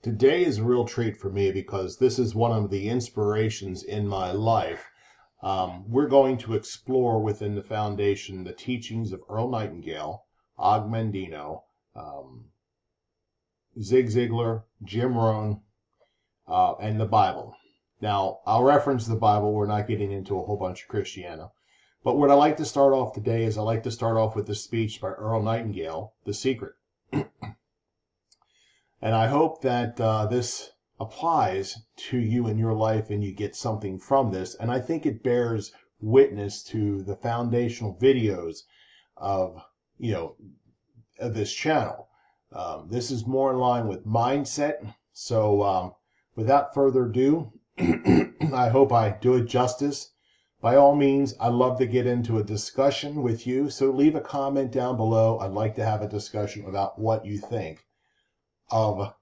Today is a real treat for me because this is one of the inspirations in my life. We're going to explore within the foundation the teachings of Earl Nightingale, Og Mandino, Zig Ziglar, Jim Rohn, and the Bible. Now, I'll reference the Bible. We're not getting into a whole bunch of Christianity. But what I like to start off today is I like to start off with the speech by Earl Nightingale, The Secret. And I hope that this applies to you in your life and you get something from this. And I think it bears witness to the foundational videos of, of this channel. This is more in line with mindset. So without further ado, I hope I do it justice. By all means, I'd love to get into a discussion with you. So leave a comment down below. I'd like to have a discussion about what you think of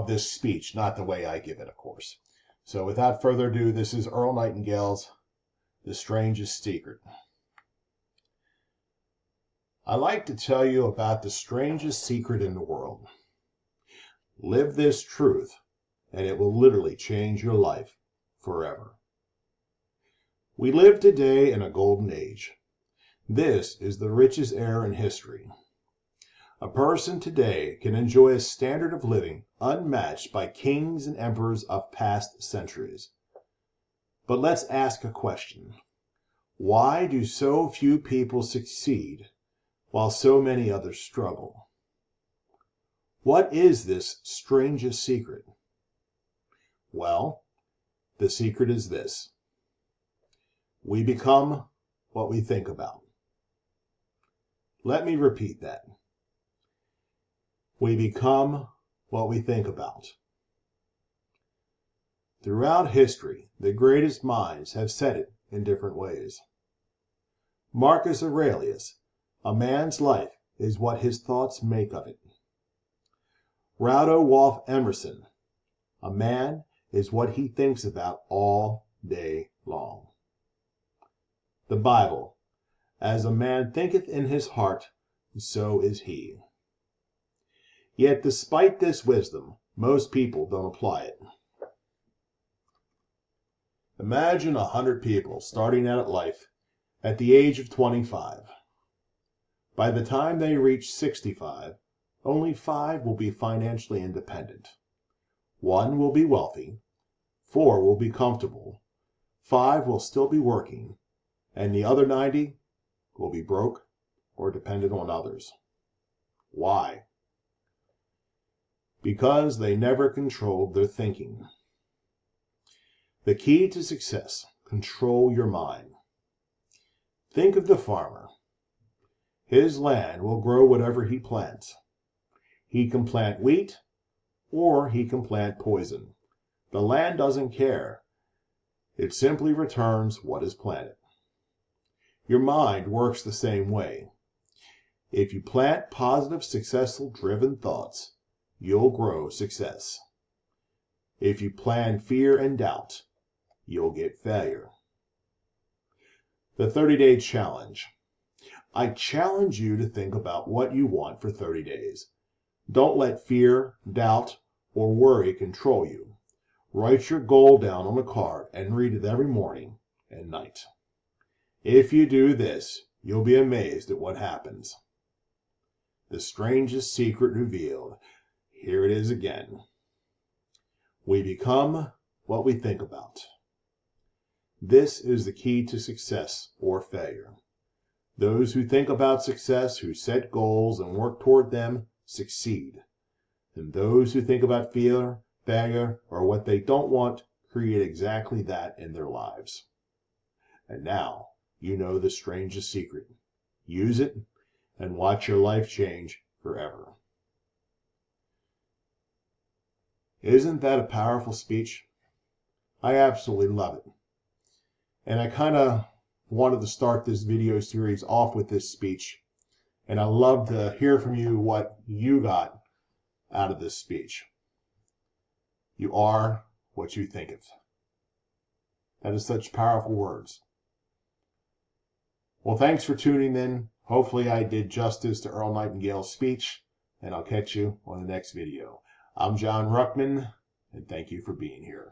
this speech, not the way I give it, of course. So without further ado, this is Earl Nightingale's The Strangest Secret. I like to tell you about the strangest secret in the world. Live this truth, and it will literally change your life forever. We live today in a golden age. This is the richest era in history. A person today can enjoy a standard of living unmatched by kings and emperors of past centuries. But let's ask a question. Why do so few people succeed while so many others struggle? What is this strangest secret? Well, the secret is this. We become what we think about. Let me repeat that. We become what we think about. Throughout history, the greatest minds have said it in different ways. Marcus Aurelius, a man's life is what his thoughts make of it. Ralph Emerson, a man is what he thinks about all day long. The Bible, as a man thinketh in his heart, so is he. Yet despite this wisdom, most people don't apply it. Imagine 100 people starting out at life at the age of 25. By the time they reach 65, only 5 will be financially independent. 1 will be wealthy, 4 will be comfortable, 5 will still be working, and the other 90 will be broke or dependent on others. Why? Because they never controlled their thinking. The key to success: control your mind. Think of the farmer. His land will grow whatever he plants. He can plant wheat or he can plant poison. The land doesn't care. It simply returns what is planted. Your mind works the same way. If you plant positive, successful, driven thoughts, you'll grow success. If you plant fear and doubt, you'll get failure. The 30-day challenge. I challenge you to think about what you want for 30 days. Don't let fear, doubt, or worry control you. Write your goal down on a card and read it every morning and night. If you do this, you'll be amazed at what happens. The strangest secret revealed. Here it is again. We become what we think about. This is the key to success or failure. Those who think about success, who set goals and work toward them, succeed. And those who think about fear, failure, or what they don't want, create exactly that in their lives. And now you know the strangest secret. Use it and watch your life change forever. Isn't that a powerful speech? I absolutely love it. And I kind of wanted to start this video series off with this speech. And I love to hear from you what you got out of this speech. You are what you think of. That is such powerful words. Well, thanks for tuning in. Hopefully I did justice to Earl Nightingale's speech, and I'll catch you on the next video. I'm John Ruckman, and thank you for being here.